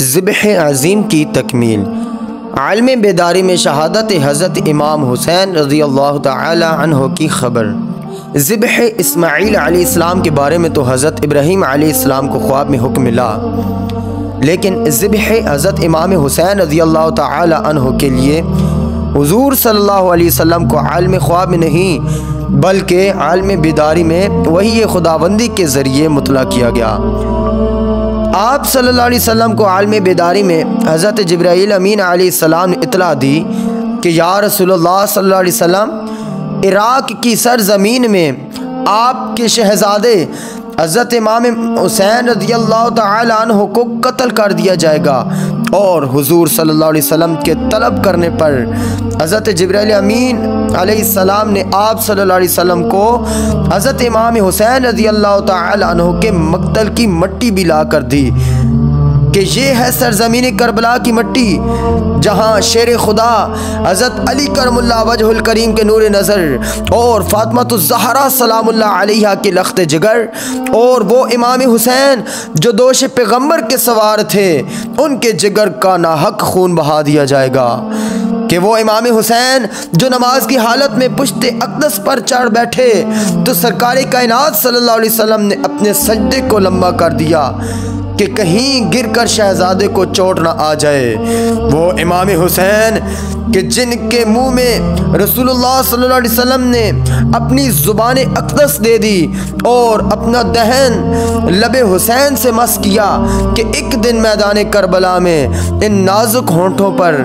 ज़िब्ह अज़ीम की तकमील। आलम बेदारी में शहादत हज़रत इमाम हुसैन रज़ियल्लाहु तआला अन्हु की ख़बर। ज़िब्ह इस्माईल अलैहिस्सलाम के बारे में तो हज़रत इब्राहीम अलैहिस्सलाम को ख्वाब में हुक्म मिला, लेकिन ज़िब्ह हज़रत इमाम हुसैन रज़ियल्लाहु तआला अन्हु के लिए हुज़ूर सल्लल्लाहु अलैहि वसल्लम को आलम ख्वाब में नहीं बल्कि आलम बेदारी में वही खुदाबंदी के ज़रिए मुतला किया गया। आप सल्लल्लाहु अलैहि वसल्लम को आलम बेदारी में हज़रत जिब्राईल अमीन अलैहिस्सलाम ने इत्तला दी कि या रसूलुल्लाह सल्लल्लाहु अलैहि वसल्लम, इराक़ की सरज़मीन में आपके शहज़ादे हज़रत इमाम हुसैन रज़ियल्लाहु तआला अन्हु को कत्ल कर दिया जाएगा। और हुज़ूर सल्लल्लाहु अलैहि वसल्लम के तलब करने पर हज़रत जिब्राईल अमीन अलैहिस्सलाम ने आप सल्लल्लाहु अलैहि वसल्लम को हज़रत इमाम हुसैन रज़ियल्लाहु तआला अन्हु के मक़तल की मिट्टी भी ला कर दी कि ये है सरज़मीन करबला की मिट्टी, जहाँ शेर खुदा हज़रत अली करमुल्लाह वजहुल करीम के नूर नज़र और फ़ातिमातुज़ ज़हरा सलामुल्लाह अलैहा के लख्त जिगर और वो इमाम हुसैन जो दोष पैगम्बर के सवार थे, उनके जिगर का नाहक खून बहा दिया जाएगा। कि वो इमाम हुसैन जो नमाज की हालत में पुश्ते अक़दस पर चढ़ बैठे तो सरकार कायनात सल्लल्लाहु अलैहि वसल्लम ने अपने सजदे को लंबा कर दिया कि कहीं गिरकर शहजादे को चोट ना आ जाए। वो इमाम हुसैन कि जिनके मुंह में रसूलुल्लाह सल्लल्लाहु अलैहि वसल्लम ने अपनी ज़ुबान अक़दस दे दी और अपना दहन लबे हुसैन से मस किया कि एक दिन मैदान करबला में इन नाजुक होंठों पर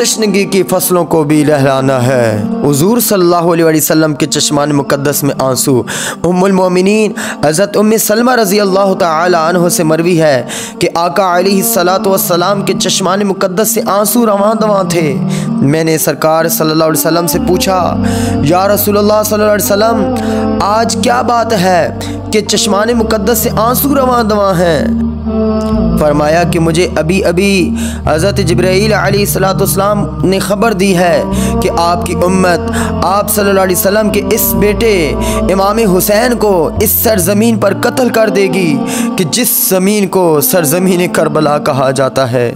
तशनगी की फसलों को भी लहराना है। हुज़ूर सल्लल्लाहु अलैहि वसल्लम के चश्मान मुक़द्दस में आंसू। उम्मुल मोमिनीन हज़रत उम्मे सलमा रज़ियल्लाहु तआला अन्हा से मरवी है कि आका अलैहिस्सलातु वस्सलाम के चश्मान मुक़द्दस से आंसू रवां दवां थे। मैंने सरकार सल्लल्लाहु अलैहि वसल्लम से पूछा, या रसूलुल्लाह सल्लल्लाहु अलैहि वसल्लम, आज क्या बात है कि चश्मान मुक़द्दस से आंसू रवां दवां हैं? फरमाया कि मुझे अभी अभी हज़रत जिब्राईल अलैहिस्सलाम ने ख़बर दी है कि आपकी उम्मत आप सल्लल्लाहु अलैहि वसल्लम के इस बेटे इमाम हुसैन को इस सरज़मीन पर कत्ल कर देगी कि जिस ज़मीन को सरज़मीन करबला कहा जाता है।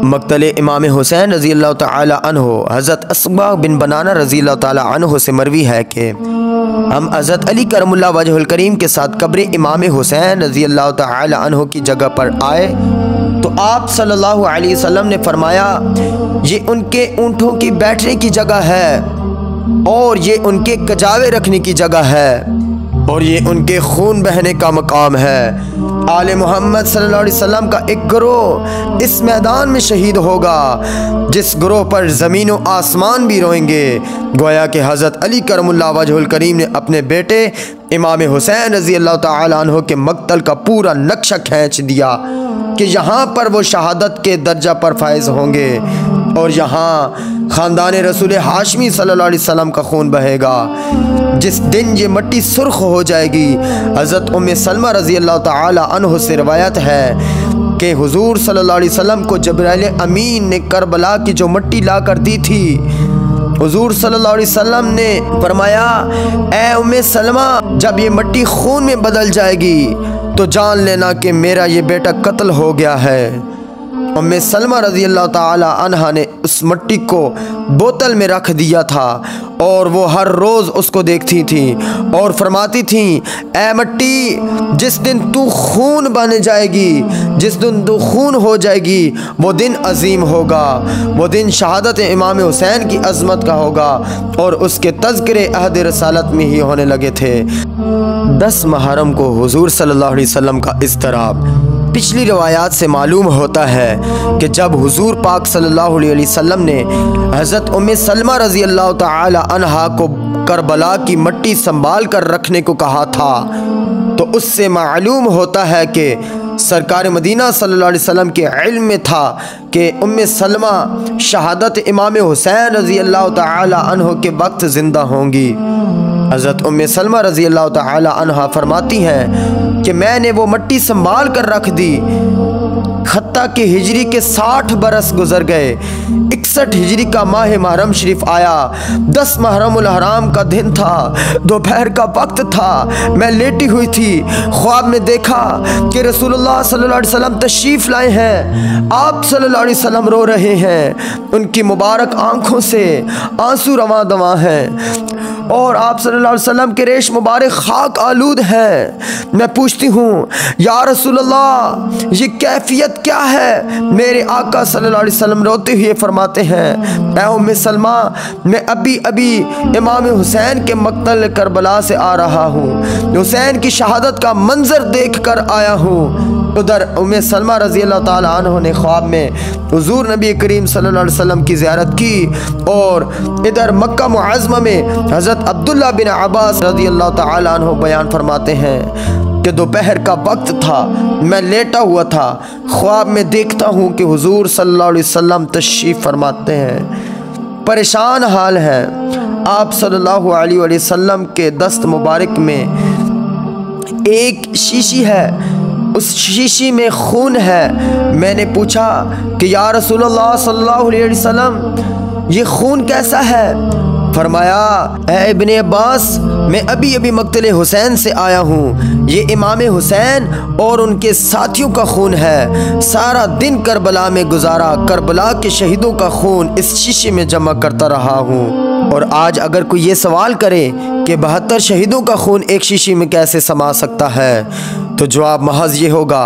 मक़तले इमाम हुसैन रज़ियल्लाहु तआला अन्हु हज़रत अस्मा बिन बनाना रज़ियल्लाहु तआला अन्हु से मरवी है कि हम हज़रत अली करमुल्लाह वजहुल करीम के साथ कब्र इमाम हुसैन रज़ियल्लाहु तआला अन्हु की जगह पर आए तो आप सल्लल्लाहु अलैहि वसल्लम ने फरमाया, ये उनके ऊँटों की बैठने की जगह है और ये उनके कजावे रखने की जगह है और ये उनके खून बहने का मकाम है। आले मोहम्मद सल्लल्लाहु अलैहि वसल्लम का एक गिरोह इस मैदान में शहीद होगा जिस गिरोह पर ज़मीन व आसमान भी रोएंगे। गोया कि हज़रत अली करमुल्लाह वजहुल करीम ने अपने बेटे इमाम हुसैन रज़ियल्लाहु तआला अन्हु के मक़तल का पूरा नक्शा खींच दिया कि यहाँ पर वो शहादत के दर्जा पर फायज़ होंगे और यहाँ ख़ानदान रसूल हाशमी सल्लल्लाहु अलैहि वसल्लम का खून बहेगा। जिस दिन ये मिट्टी सुर्ख हो जाएगी, हज़रत उम्मे सलमा रज़ियल्लाहु तआला अन्हु से रवायत है कि हुज़ूर सल्लल्लाहु अलैहि वसल्लम को जिब्राईल अमीन ने करबला की जो मिट्टी ला कर दी थी, हुज़ूर सल्लल्लाहु अलैहि वसल्लम ने फरमाया, ए उम्मे सलमा, जब ये मिट्टी खून में बदल जाएगी तो जान लेना कि मेरा ये बेटा कत्ल हो गया है। उम्मे सलमा रज़ियल्लाहु तआला अन्हा ने उस मिट्टी को बोतल में रख दिया था और वो हर रोज़ उसको देखती थी और फरमाती थी, ए मिट्टी, जिस दिन तू खून बन जाएगी, जिस दिन तू खून हो जाएगी, वो दिन अजीम होगा, वो दिन शहादत इमाम हुसैन की अज़मत का होगा। और उसके तज़किरे अहद रसालत में ही होने लगे थे। 10 मुहर्रम को हुज़ूर सल्लल्लाहु अलैहि वसल्लम का इज़्तिराब। पिछली रवायात से मालूम होता है कि जब हुज़ूर पाक सल्लल्लाहु अलैहि वसल्लम ने हज़रत उम्मे सलमा रज़ियल्लाहु तआला अन्हा को करबला की मिट्टी संभाल कर रखने को कहा था तो उससे मालूम होता है कि सरकार मदीना सल्लल्लाहु अलैहि वसल्लम के इल्म में था कि उम्मे सलमा शहादत इमाम हुसैन रज़ियल्लाहु तआला अन्हु के वक्त ज़िंदा होंगी। हज़रत उम्मे सलमा रज़ियल्लाहु तआला अन्हा फरमाती हैं कि मैंने वो मिट्टी संभाल कर रख दी, हत्ता कि हिजरी के 60 बरस गुजर गए। 61 हिजरी का माह मुहर्रम शरीफ आया। 10 मुहर्रमुल हराम का दिन था, दोपहर का वक्त था। मैं लेटी हुई थी, ख्वाब में देखा कि रसूलुल्लाह सल्लल्लाहु अलैहि वसल्लम तशरीफ़ लाए हैं। आप सल्लल्लाहु अलैहि वसल्लम रो रहे हैं, उनकी मुबारक आँखों से आंसू रवां दवां हैं और आप सल्लल्लाहु अलैहि वसल्लम के रेश मुबारक खाक आलूद हैं। मैं पूछती हूँ, या रसूलल्लाह ये कैफियत क्या है? मेरे आका सल्लल्लाहु अलैहि वसल्लम रोते हुए फरमाते हैं, ऐ उम्मे सलमा, मैं अभी अभी इमाम हुसैन के मक्तल करबला से आ रहा हूँ, हुसैन की शहादत का मंजर देख कर आया हूँ। उधर उम्मे सलमा रज़ी अल्लाह ताला अन्हा ने ख्वाब में हुज़ूर नबी करीम सल्लल्लाहु अलैहि वसल्लम की ज़ियारत की और इधर मक्का मुअज़्ज़मा में हज़रत अब्दुल्ला बिन अब्बास रज़ी अल्लाह ताला अन्हु बयान फरमाते हैं कि दोपहर का वक्त था, मैं लेटा हुआ था, ख्वाब में देखता हूँ कि हुज़ूर सल्लल्लाहु अलैहि वसल्लम तशरीफ़ फरमाते हैं। परेशान हाल है। आप सल्लल्लाहु अलैहि वसल्लम के दस्त मुबारक में एक शीशी है, उस शीशी में खून है। मैंने पूछा कि या रसूलल्लाह सल्लल्लाहु अलैहि वसल्लम ये खून कैसा है? फरमाया, ऐ इब्ने अब्बास, मैं अभी अभी मक्तले हुसैन से आया हूँ, ये इमाम हुसैन और उनके साथियों का खून है। सारा दिन करबला में गुजारा, करबला के शहीदों का खून इस शीशे में जमा करता रहा हूँ। और आज अगर कोई ये सवाल करे कि 72 शहीदों का खून एक शीशी में कैसे समा सकता है, तो जवाब महज ये होगा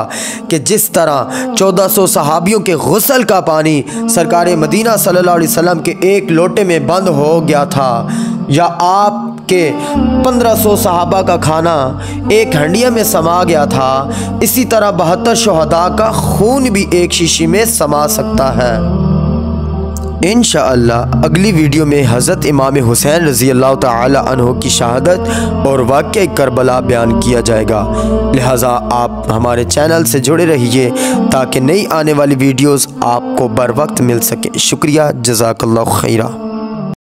कि जिस तरह 1400 सहाबियों के गुस्ल का पानी सरकार मदीना सल्लल्लाहु अलैहि वसल्लम के एक लोटे में बंद हो गया था, या आपके 1500 सहाबा का खाना एक हंडिया में समा गया था, इसी तरह 72 शुहदा का खून भी एक शीशी में समा सकता है। इंशाअल्लाह अगली वीडियो में हज़रत इमाम हुसैन रज़ी अल्लाह ताला अन्हु की शहादत और वाक़या करबला बयान किया जाएगा। लिहाजा आप हमारे चैनल से जुड़े रहिए ताकि नई आने वाली वीडियोस आपको बर वक्त मिल सके। शुक्रिया, जज़ाकल्लाहु खैरा।